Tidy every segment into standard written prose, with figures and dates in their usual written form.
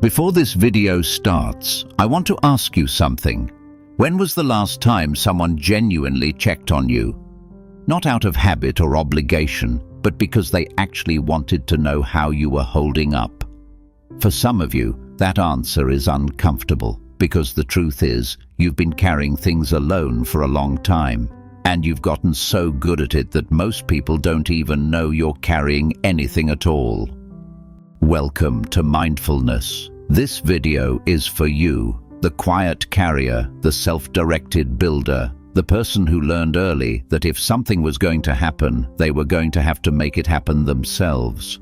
Before this video starts, I want to ask you something. When was the last time someone genuinely checked on you? Not out of habit or obligation, but because they actually wanted to know how you were holding up. For some of you, that answer is uncomfortable, because the truth is, you've been carrying things alone for a long time, and you've gotten so good at it that most people don't even know you're carrying anything at all. Welcome to Mindfulness. This video is for you, the quiet carrier, the self-directed builder, the person who learned early that if something was going to happen, they were going to have to make it happen themselves.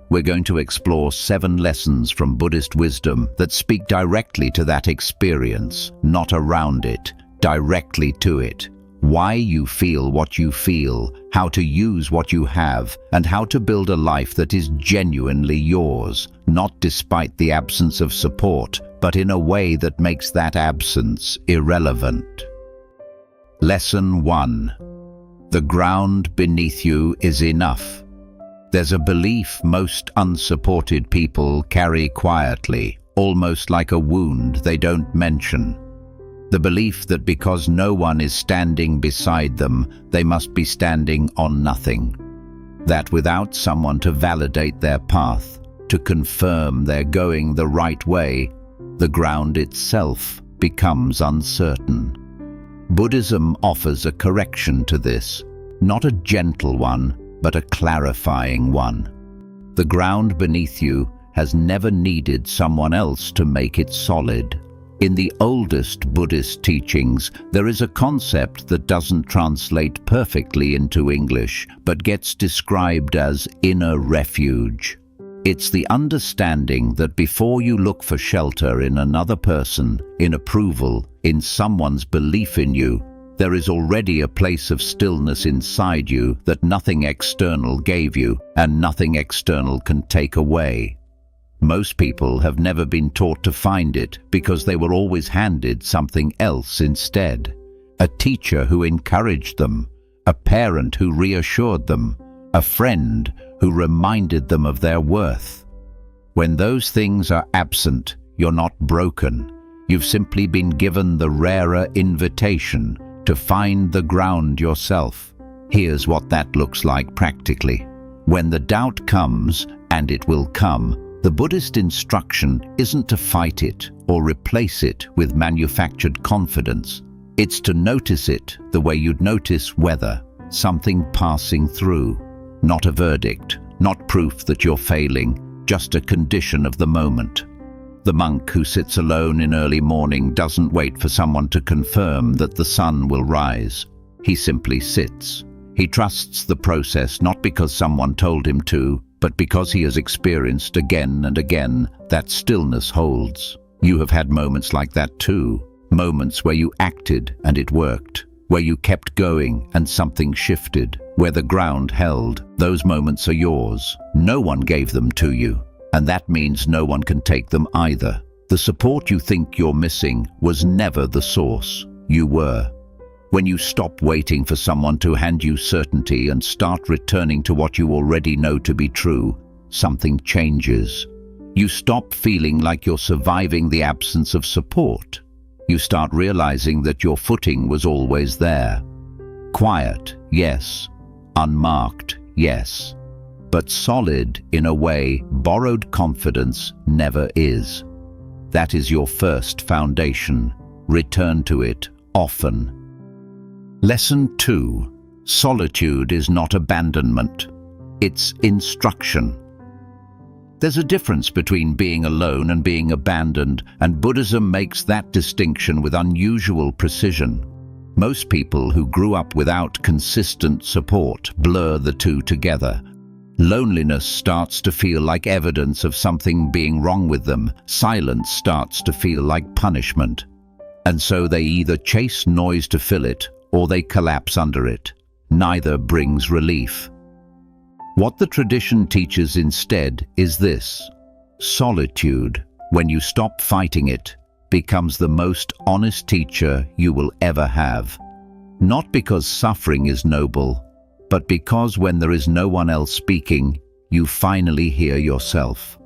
We're going to explore 7 lessons from Buddhist wisdom that speak directly to that experience, not around it, directly to it. Why you feel what you feel, how to use what you have, and how to build a life that is genuinely yours, not despite the absence of support, but in a way that makes that absence irrelevant. Lesson 1. The ground beneath you is enough. There's a belief most unsupported people carry quietly, almost like a wound they don't mention. The belief that because no one is standing beside them, they must be standing on nothing. That without someone to validate their path, to confirm they're going the right way, the ground itself becomes uncertain. Buddhism offers a correction to this, not a gentle one, but a clarifying one. The ground beneath you has never needed someone else to make it solid. In the oldest Buddhist teachings, there is a concept that doesn't translate perfectly into English, but gets described as inner refuge. It's the understanding that before you look for shelter in another person, in approval, in someone's belief in you, there is already a place of stillness inside you that nothing external gave you and nothing external can take away. Most people have never been taught to find it because they were always handed something else instead. A teacher who encouraged them, a parent who reassured them, a friend who reminded them of their worth. When those things are absent, you're not broken. You've simply been given the rarer invitation to find the ground yourself. Here's what that looks like practically. When the doubt comes, and it will come, the Buddhist instruction isn't to fight it or replace it with manufactured confidence. It's to notice it the way you'd notice weather, something passing through. Not a verdict, not proof that you're failing, just a condition of the moment. The monk who sits alone in early morning doesn't wait for someone to confirm that the sun will rise. He simply sits. He trusts the process not because someone told him to, but because he has experienced again and again that stillness holds. You have had moments like that too, moments where you acted and it worked, where you kept going and something shifted, where the ground held. Those moments are yours. No one gave them to you, and that means no one can take them either. The support you think you're missing was never the source. You were. When you stop waiting for someone to hand you certainty and start returning to what you already know to be true, something changes. You stop feeling like you're surviving the absence of support. You start realizing that your footing was always there. Quiet, yes. Unmarked, yes. But solid, in a way, borrowed confidence never is. That is your first foundation. Return to it often. Lesson 2. Solitude is not abandonment. It's instruction. There's a difference between being alone and being abandoned, and Buddhism makes that distinction with unusual precision. Most people who grew up without consistent support blur the two together. Loneliness starts to feel like evidence of something being wrong with them. Silence starts to feel like punishment. And so they either chase noise to fill it, or they collapse under it. Neither brings relief. What the tradition teaches instead is this: solitude, when you stop fighting it, becomes the most honest teacher you will ever have. Not because suffering is noble, but because when there is no one else speaking, you finally hear yourself.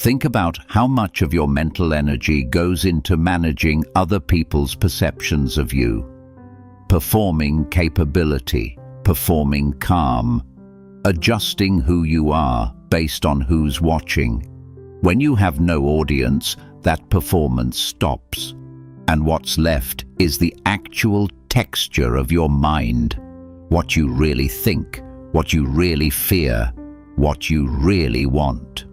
Think about how much of your mental energy goes into managing other people's perceptions of you. Performing capability, performing calm, adjusting who you are based on who's watching. When you have no audience, that performance stops. And what's left is the actual texture of your mind. What you really think, what you really fear, what you really want.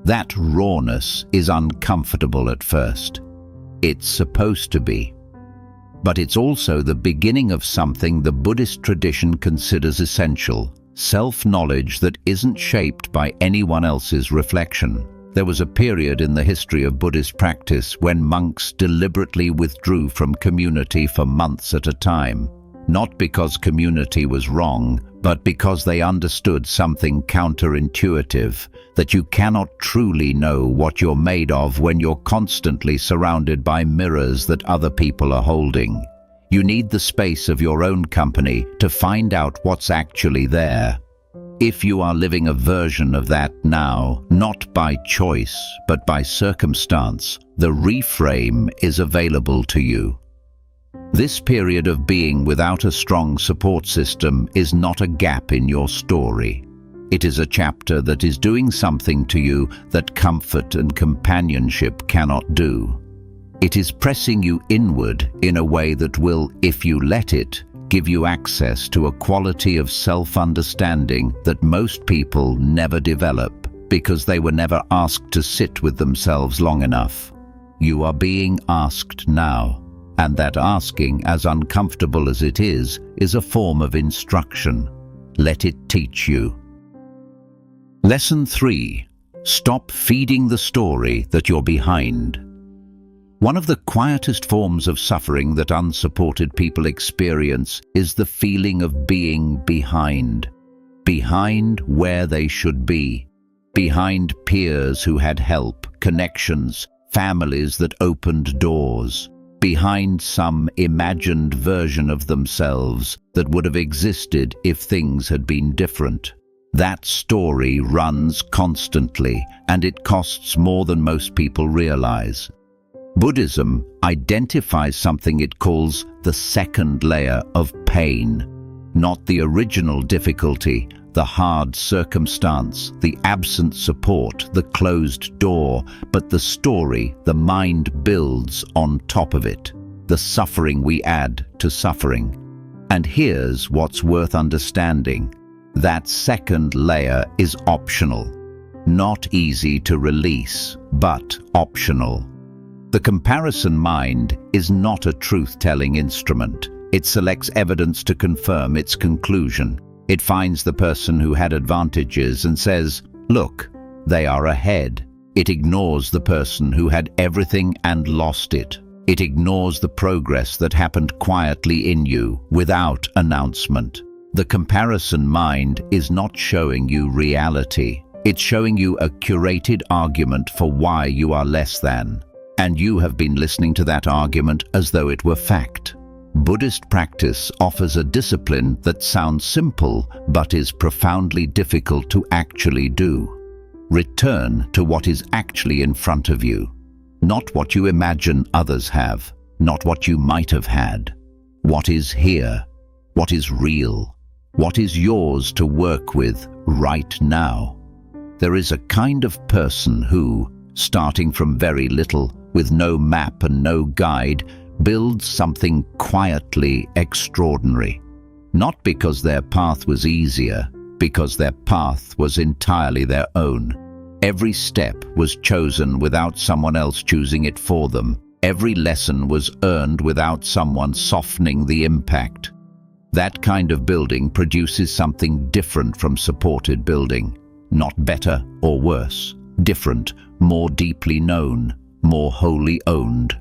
That rawness is uncomfortable at first. It's supposed to be. But it's also the beginning of something the Buddhist tradition considers essential: self-knowledge that isn't shaped by anyone else's reflection. There was a period in the history of Buddhist practice when monks deliberately withdrew from community for months at a time. Not because community was wrong, but because they understood something counterintuitive, that you cannot truly know what you're made of when you're constantly surrounded by mirrors that other people are holding. You need the space of your own company to find out what's actually there. If you are living a version of that now, not by choice, but by circumstance, the reframe is available to you. This period of being without a strong support system is not a gap in your story. It is a chapter that is doing something to you that comfort and companionship cannot do. It is pressing you inward in a way that will, if you let it, give you access to a quality of self-understanding that most people never develop because they were never asked to sit with themselves long enough. You are being asked now, and that asking, as uncomfortable as it is a form of instruction. Let it teach you. Lesson 3. Stop feeding the story that you're behind. One of the quietest forms of suffering that unsupported people experience is the feeling of being behind. Behind where they should be. Behind peers who had help, connections, families that opened doors. Behind some imagined version of themselves that would have existed if things had been different. That story runs constantly, and it costs more than most people realize. Buddhism identifies something it calls the second layer of pain, not the original difficulty, the hard circumstance, the absent support, the closed door, but the story the mind builds on top of it, the suffering we add to suffering. And here's what's worth understanding. That second layer is optional. Not easy to release, but optional. The comparison mind is not a truth-telling instrument. It selects evidence to confirm its conclusion. It finds the person who had advantages and says, "Look, they are ahead." It ignores the person who had everything and lost it. It ignores the progress that happened quietly in you, without announcement. The comparison mind is not showing you reality. It's showing you a curated argument for why you are less than. And you have been listening to that argument as though it were fact. Buddhist practice offers a discipline that sounds simple but is profoundly difficult to actually do. Return to what is actually in front of you. Not what you imagine others have, not what you might have had. What is here? What is real? What is yours to work with right now? There is a kind of person who, starting from very little, with no map and no guide, builds something quietly extraordinary. Not because their path was easier, because their path was entirely their own. Every step was chosen without someone else choosing it for them. Every lesson was earned without someone softening the impact. That kind of building produces something different from supported building. Not better or worse. Different, more deeply known, more wholly owned.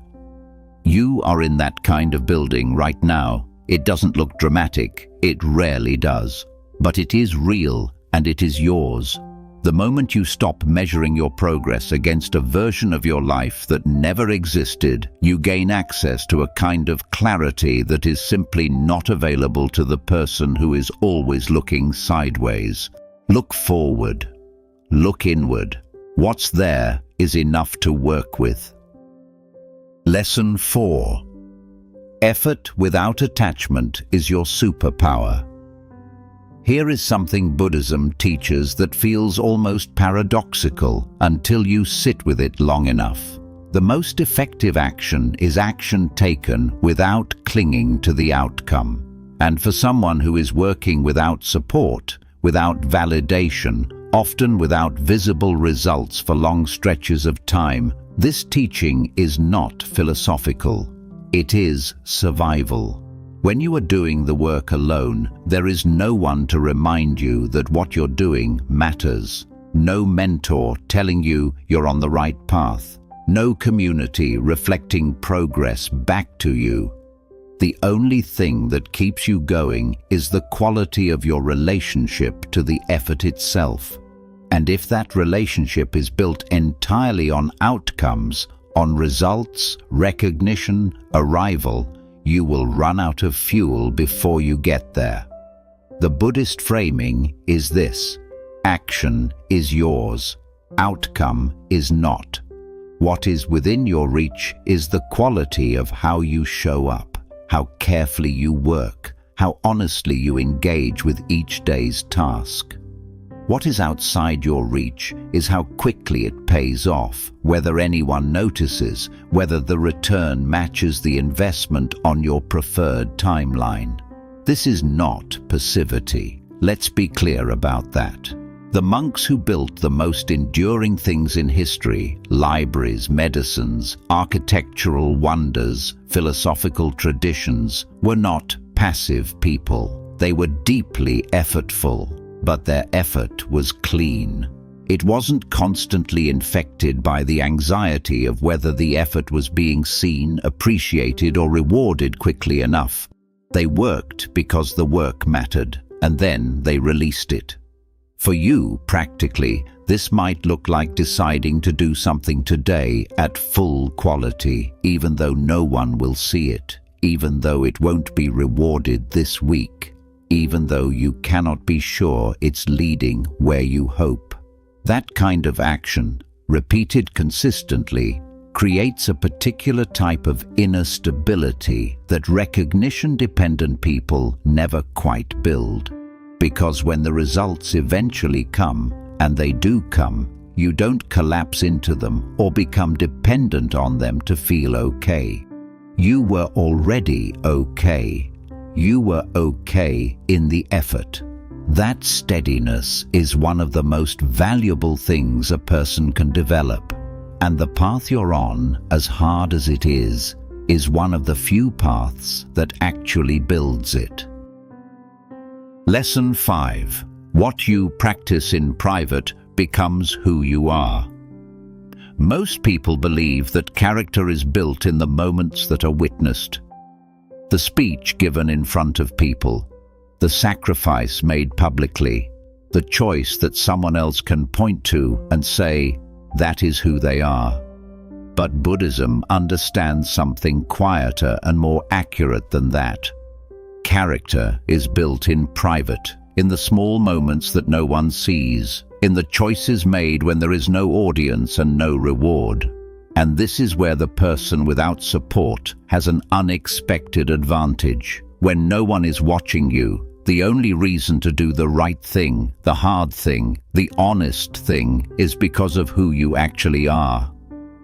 You are in that kind of building right now. It doesn't look dramatic, it rarely does. But it is real, and it is yours. The moment you stop measuring your progress against a version of your life that never existed, you gain access to a kind of clarity that is simply not available to the person who is always looking sideways. Look forward. Look inward. What's there is enough to work with. Lesson 4. Effort without attachment is your superpower. Here is something Buddhism teaches that feels almost paradoxical until you sit with it long enough. The most effective action is action taken without clinging to the outcome. And for someone who is working without support, without validation, often without visible results for long stretches of time, this teaching is not philosophical. It is survival. When you are doing the work alone, there is no one to remind you that what you're doing matters. No mentor telling you you're on the right path. No community reflecting progress back to you. The only thing that keeps you going is the quality of your relationship to the effort itself. And if that relationship is built entirely on outcomes, on results, recognition, arrival, you will run out of fuel before you get there. The Buddhist framing is this: action is yours, outcome is not. What is within your reach is the quality of how you show up, how carefully you work, how honestly you engage with each day's task. What is outside your reach is how quickly it pays off, whether anyone notices, whether the return matches the investment on your preferred timeline. This is not passivity. Let's be clear about that. The monks who built the most enduring things in history, libraries, medicines, architectural wonders, philosophical traditions, were not passive people. They were deeply effortful. But their effort was clean. It wasn't constantly infected by the anxiety of whether the effort was being seen, appreciated, or rewarded quickly enough. They worked because the work mattered, and then they released it. For you, practically, this might look like deciding to do something today at full quality, even though no one will see it, even though it won't be rewarded this week, even though you cannot be sure it's leading where you hope. That kind of action, repeated consistently, creates a particular type of inner stability that recognition-dependent people never quite build. Because when the results eventually come, and they do come, you don't collapse into them or become dependent on them to feel okay. You were already okay. You were okay in the effort. That steadiness is one of the most valuable things a person can develop. And the path you're on, as hard as it is one of the few paths that actually builds it. Lesson 5. What you practice in private becomes who you are. Most people believe that character is built in the moments that are witnessed. The speech given in front of people, the sacrifice made publicly, the choice that someone else can point to and say, that is who they are. But Buddhism understands something quieter and more accurate than that. Character is built in private, in the small moments that no one sees, in the choices made when there is no audience and no reward. And this is where the person without support has an unexpected advantage. When no one is watching you, the only reason to do the right thing, the hard thing, the honest thing is because of who you actually are.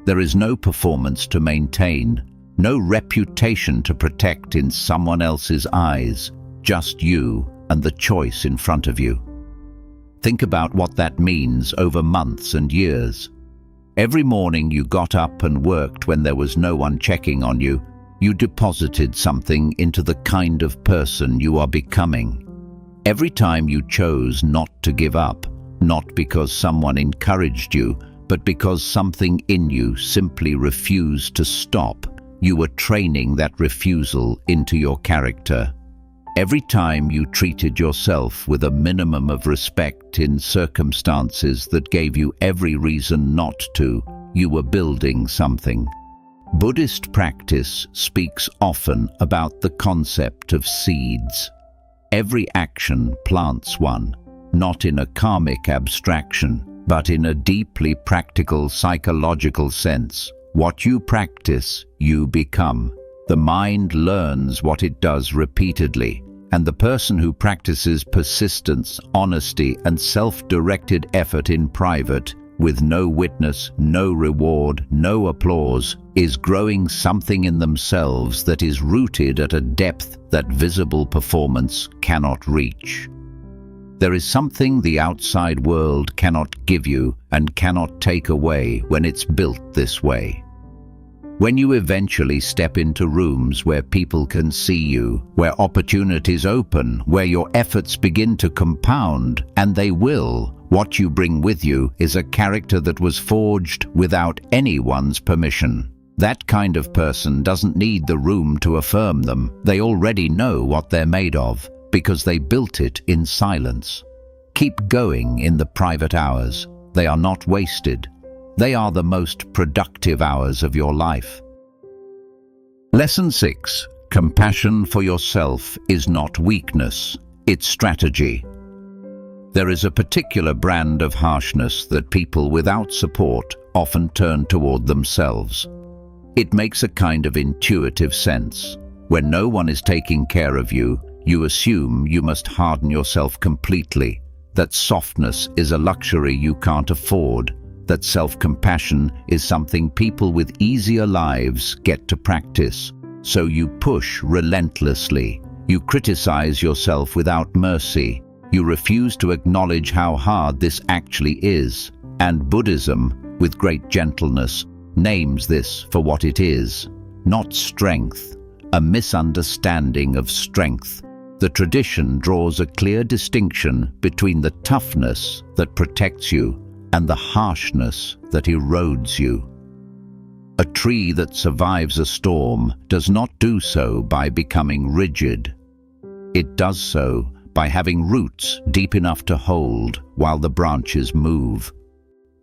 There is no performance to maintain, no reputation to protect in someone else's eyes, just you and the choice in front of you. Think about what that means over months and years. Every morning you got up and worked when there was no one checking on you. You deposited something into the kind of person you are becoming. Every time you chose not to give up, not because someone encouraged you, but because something in you simply refused to stop, you were training that refusal into your character. Every time you treated yourself with a minimum of respect in circumstances that gave you every reason not to, you were building something. Buddhist practice speaks often about the concept of seeds. Every action plants one, not in a karmic abstraction, but in a deeply practical psychological sense. What you practice, you become. The mind learns what it does repeatedly, and the person who practices persistence, honesty, and self-directed effort in private, with no witness, no reward, no applause, is growing something in themselves that is rooted at a depth that visible performance cannot reach. There is something the outside world cannot give you and cannot take away when it's built this way. When you eventually step into rooms where people can see you, where opportunities open, where your efforts begin to compound, and they will, what you bring with you is a character that was forged without anyone's permission. That kind of person doesn't need the room to affirm them. They already know what they're made of, because they built it in silence. Keep going in the private hours. They are not wasted. They are the most productive hours of your life. Lesson 6. Compassion for yourself is not weakness, it's strategy. There is a particular brand of harshness that people without support often turn toward themselves. It makes a kind of intuitive sense. When no one is taking care of you, you assume you must harden yourself completely, that softness is a luxury you can't afford, that self-compassion is something people with easier lives get to practice. So you push relentlessly. You criticize yourself without mercy. You refuse to acknowledge how hard this actually is. And Buddhism, with great gentleness, names this for what it is. Not strength, a misunderstanding of strength. The tradition draws a clear distinction between the toughness that protects you and the harshness that erodes you. A tree that survives a storm does not do so by becoming rigid. It does so by having roots deep enough to hold while the branches move.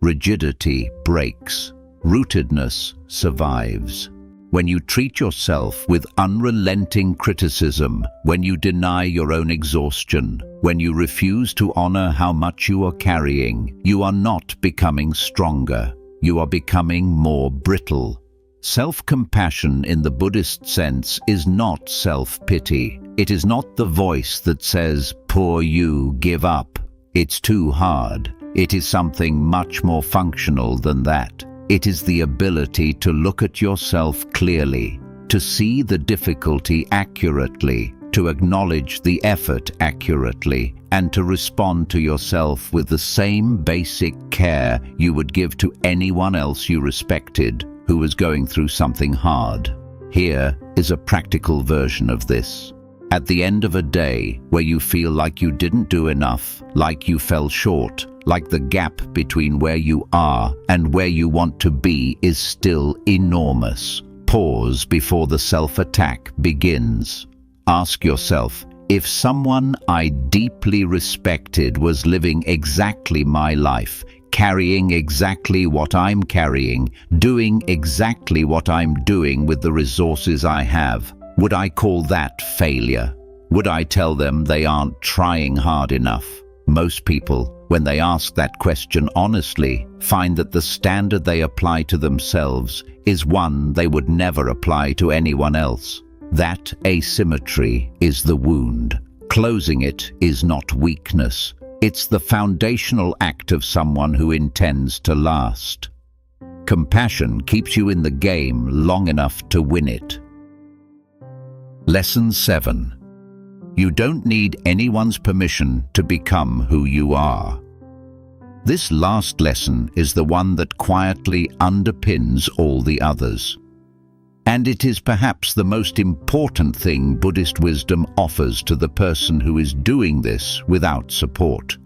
Rigidity breaks. Rootedness survives. When you treat yourself with unrelenting criticism, when you deny your own exhaustion, when you refuse to honor how much you are carrying, you are not becoming stronger. You are becoming more brittle. Self-compassion in the Buddhist sense is not self-pity. It is not the voice that says, "Poor you, give up. It's too hard." It is something much more functional than that. It is the ability to look at yourself clearly, to see the difficulty accurately, to acknowledge the effort accurately, and to respond to yourself with the same basic care you would give to anyone else you respected who was going through something hard. Here is a practical version of this. At the end of a day where you feel like you didn't do enough, like you fell short, like the gap between where you are and where you want to be is still enormous, pause before the self-attack begins. Ask yourself, if someone I deeply respected was living exactly my life, carrying exactly what I'm carrying, doing exactly what I'm doing with the resources I have, would I call that failure? Would I tell them they aren't trying hard enough? Most people, when they ask that question honestly, find that the standard they apply to themselves is one they would never apply to anyone else. That asymmetry is the wound. Closing it is not weakness. It's the foundational act of someone who intends to last. Compassion keeps you in the game long enough to win it. Lesson 7. You don't need anyone's permission to become who you are. This last lesson is the one that quietly underpins all the others. And it is perhaps the most important thing Buddhist wisdom offers to the person who is doing this without support.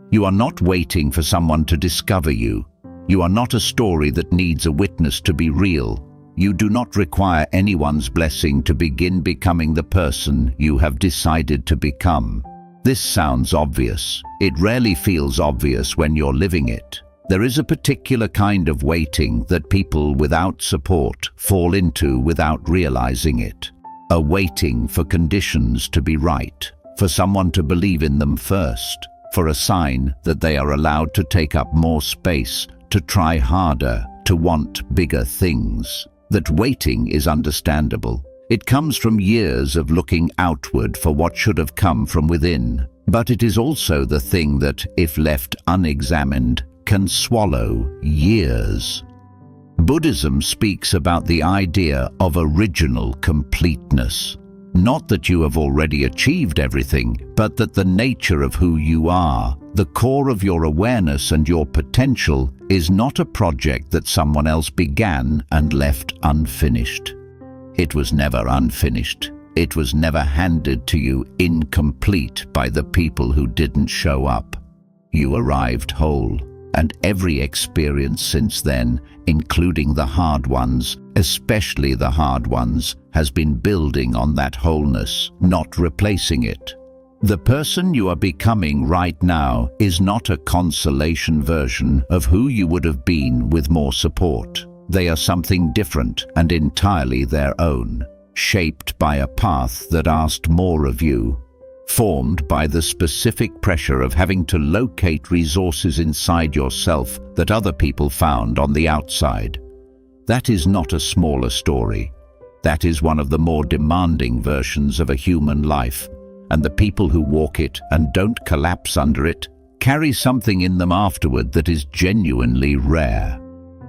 You are not waiting for someone to discover you. You are not a story that needs a witness to be real. You do not require anyone's blessing to begin becoming the person you have decided to become. This sounds obvious. It rarely feels obvious when you're living it. There is a particular kind of waiting that people without support fall into without realizing it. A waiting for conditions to be right, for someone to believe in them first, for a sign that they are allowed to take up more space, to try harder, to want bigger things. That waiting is understandable. It comes from years of looking outward for what should have come from within. But it is also the thing that, if left unexamined, can swallow years. Buddhism speaks about the idea of original completeness. Not that you have already achieved everything, but that the nature of who you are, the core of your awareness and your potential, is not a project that someone else began and left unfinished. It was never unfinished. It was never handed to you incomplete by the people who didn't show up. You arrived whole, and every experience since then, including the hard ones, especially the hard ones, has been building on that wholeness, not replacing it. The person you are becoming right now is not a consolation version of who you would have been with more support. They are something different and entirely their own, shaped by a path that asked more of you, formed by the specific pressure of having to locate resources inside yourself that other people found on the outside. That is not a smaller story. That is one of the more demanding versions of a human life, and the people who walk it and don't collapse under it carry something in them afterward that is genuinely rare.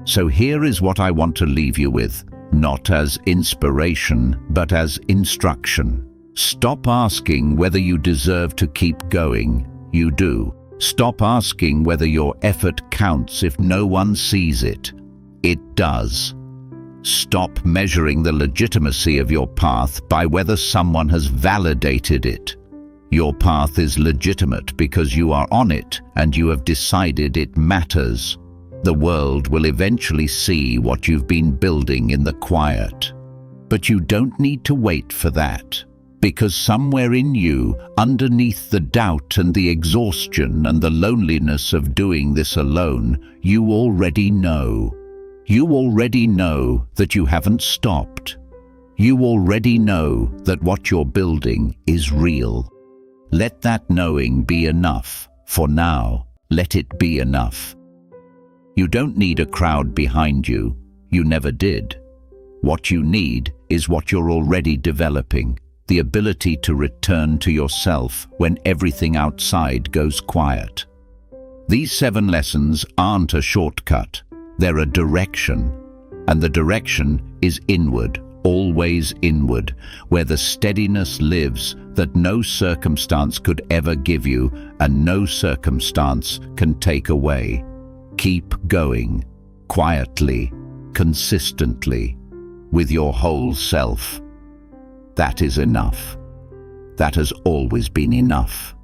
So here is what I want to leave you with, not as inspiration, but as instruction. Stop asking whether you deserve to keep going. You do. Stop asking whether your effort counts if no one sees it. It does. Stop measuring the legitimacy of your path by whether someone has validated it. Your path is legitimate because you are on it and you have decided it matters. The world will eventually see what you've been building in the quiet. But you don't need to wait for that, because somewhere in you, underneath the doubt and the exhaustion and the loneliness of doing this alone, you already know. You already know that you haven't stopped. You already know that what you're building is real. Let that knowing be enough. For now, let it be enough. You don't need a crowd behind you. You never did. What you need is what you're already developing, the ability to return to yourself when everything outside goes quiet. These 7 lessons aren't a shortcut. They're a direction, and the direction is inward, always inward, where the steadiness lives that no circumstance could ever give you and no circumstance can take away. Keep going, quietly, consistently, with your whole self. That is enough. That has always been enough.